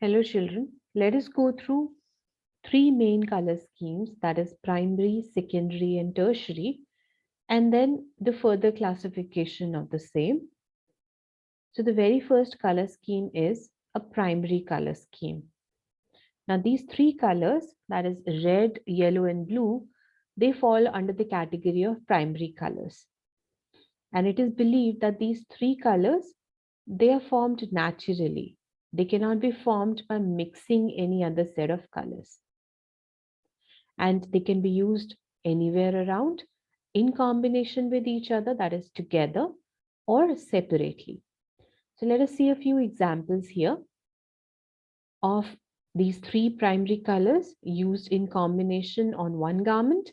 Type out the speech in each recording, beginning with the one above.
Hello children, let us go through three main color schemes, that is primary, secondary and tertiary, and then the further classification of the same. So the very first color scheme is a primary color scheme. Now these three colors, that is red, yellow and blue, they fall under the category of primary colors. And it is believed that these three colors, they are formed naturally. They cannot be formed by mixing any other set of colors. And they can be used anywhere around in combination with each other, that is together or separately. So let us see a few examples here of these three primary colors used in combination on one garment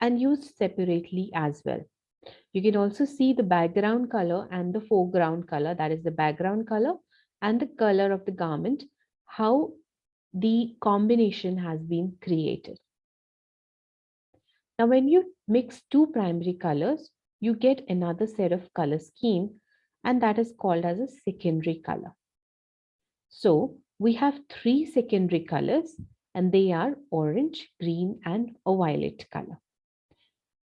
and used separately as well. You can also see the background color and the foreground color, that is the background color and the color of the garment, how the combination has been created. Now, when you mix two primary colors, you get another set of color scheme, and that is called as a secondary color. So we have three secondary colors, and they are orange, green, and a violet color.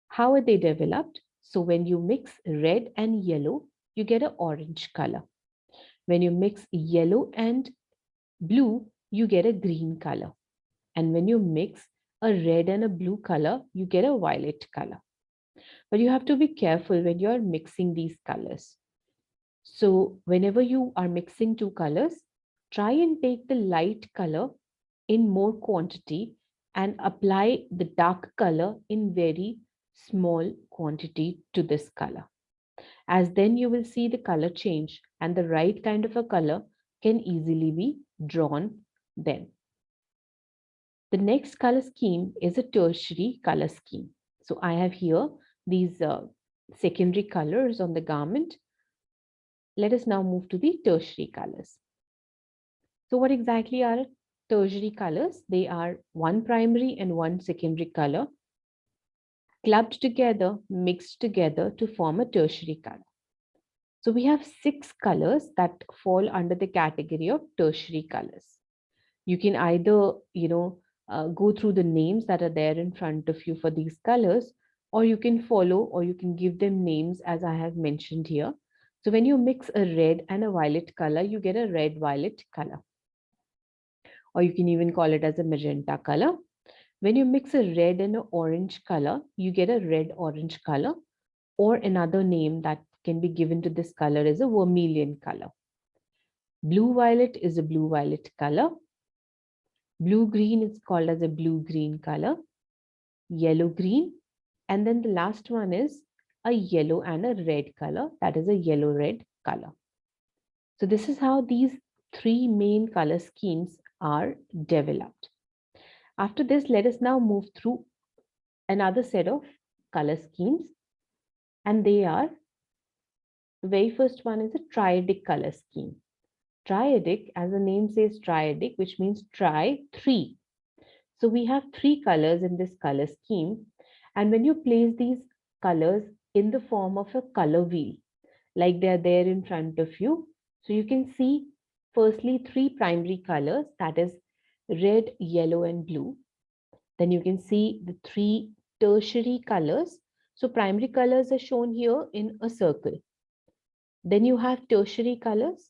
How are they developed? So when you mix red and yellow, you get an orange color. When you mix yellow and blue, you get a green color. And when you mix a red and a blue color, you get a violet color. But you have to be careful when you are mixing these colors. So whenever you are mixing two colors, try and take the light color in more quantity and apply the dark color in very small quantity to this color. As then you will see the color change and the right kind of a color can easily be drawn then. The next color scheme is a tertiary color scheme. So I have here these secondary colors on the garment. Let us now move to the tertiary colors. So what exactly are tertiary colors? They are one primary and one secondary color clubbed together, mixed together to form a tertiary color. So we have 6 colors that fall under the category of tertiary colors. You can either, go through the names that are there in front of you for these colors, or you can follow, or you can give them names as I have mentioned here. So when you mix a red and a violet color, you get a red-violet color. Or you can even call it as a magenta color. When you mix a red and an orange color, you get a red-orange color, or another name that can be given to this color is a vermilion color. Blue-violet is a blue-violet color. Blue-green is called as a blue-green color. Yellow-green. And then the last one is a yellow and a red color. That is a yellow-red color. So this is how these three main color schemes are developed. After this, let us now move through another set of color schemes. And they are, the very first one is a triadic color scheme. Triadic, as the name says triadic, which means tri, three. So we have three colors in this color scheme. And when you place these colors in the form of a color wheel, like they are there in front of you, so you can see firstly three primary colors, that is red, yellow, and blue. Then you can see the three tertiary colors. So primary colors are shown here in a circle. Then you have tertiary colors.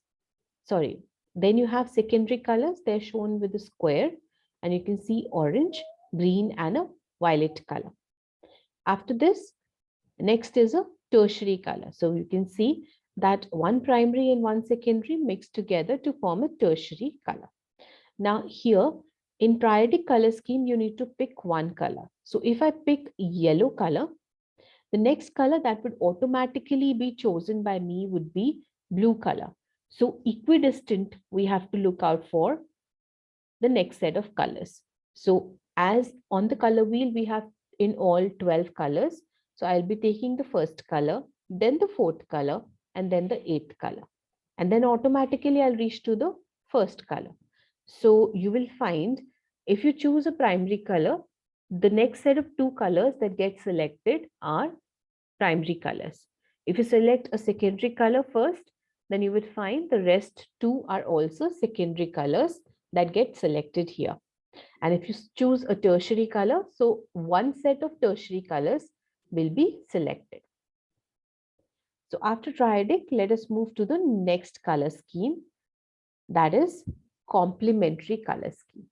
Then you have secondary colors. They're shown with a square. And you can see orange, green, and a violet color. After this, next is a tertiary color. So you can see that one primary and one secondary mixed together to form a tertiary color. Now here in triadic color scheme, you need to pick one color. So if I pick yellow color, the next color that would automatically be chosen by me would be blue color. So equidistant, we have to look out for the next set of colors. So as on the color wheel, we have in all 12 colors. So I'll be taking the first color, then the fourth color, and then the eighth color. And then automatically I'll reach to the first color. So you will find if you choose a primary color, the next set of two colors that get selected are primary colors. If you select a secondary color first, then you would find the rest two are also secondary colors that get selected here. And if you choose a tertiary color, so one set of tertiary colors will be selected. So after triadic, let us move to the next color scheme, that is complementary color scheme.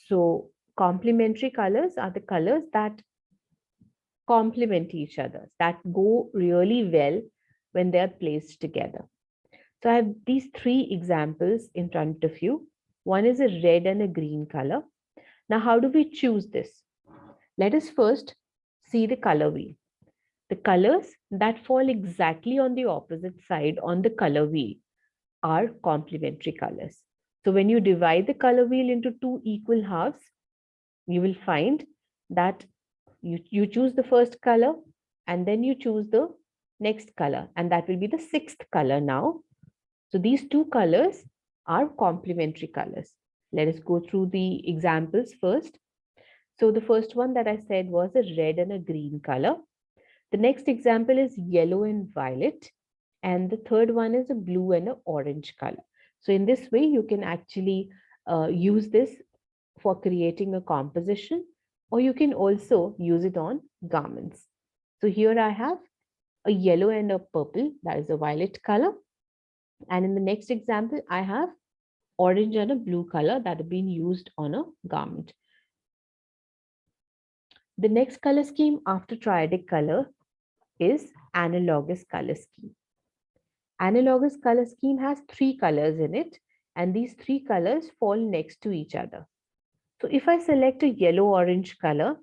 So complementary colors are the colors that complement each other, that go really well when they are placed together. So I have these three examples in front of you. One is a red and a green color. Now, how do we choose this? Let us first see the color wheel. The colors that fall exactly on the opposite side on the color wheel are complementary colors. So when you divide the color wheel into two equal halves, you will find that you choose the first color and then you choose the next color, and that will be the sixth color now. So these two colors are complementary colors. Let us go through the examples first. So the first one that I said was a red and a green color. The next example is yellow and violet. And the third one is a blue and an orange color. So in this way, you can actually use this for creating a composition, or you can also use it on garments. So here I have a yellow and a purple, that is a violet color. And in the next example, I have orange and a blue color that have been used on a garment. The next color scheme after triadic color is analogous color scheme. Analogous color scheme has three colors in it, and these three colors fall next to each other. So if I select a yellow-orange color,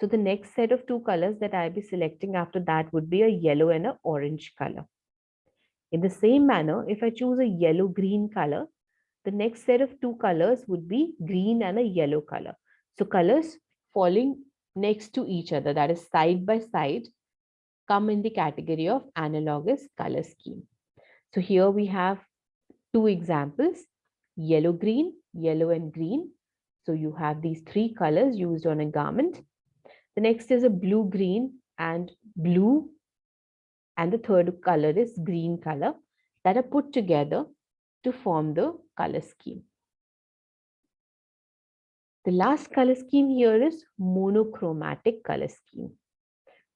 so the next set of two colors that I'll be selecting after that would be a yellow and an orange color. In the same manner, if I choose a yellow-green color, the next set of two colors would be green and a yellow color. So colors falling next to each other, that is side by side, come in the category of analogous color scheme. So here we have two examples, yellow-green, yellow and green. So you have these three colors used on a garment. The next is a blue-green and blue. And the third color is green color that are put together to form the color scheme. The last color scheme here is monochromatic color scheme.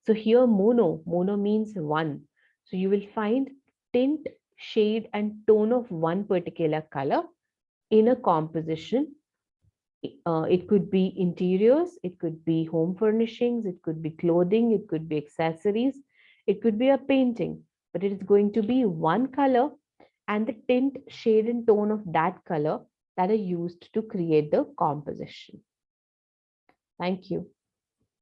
So here mono means one. So you will find tint, shade and tone of one particular color in a composition. It could be interiors, it could be home furnishings, it could be clothing, it could be accessories, it could be a painting, but it is going to be one color and the tint, shade and tone of that color that are used to create the composition. Thank you.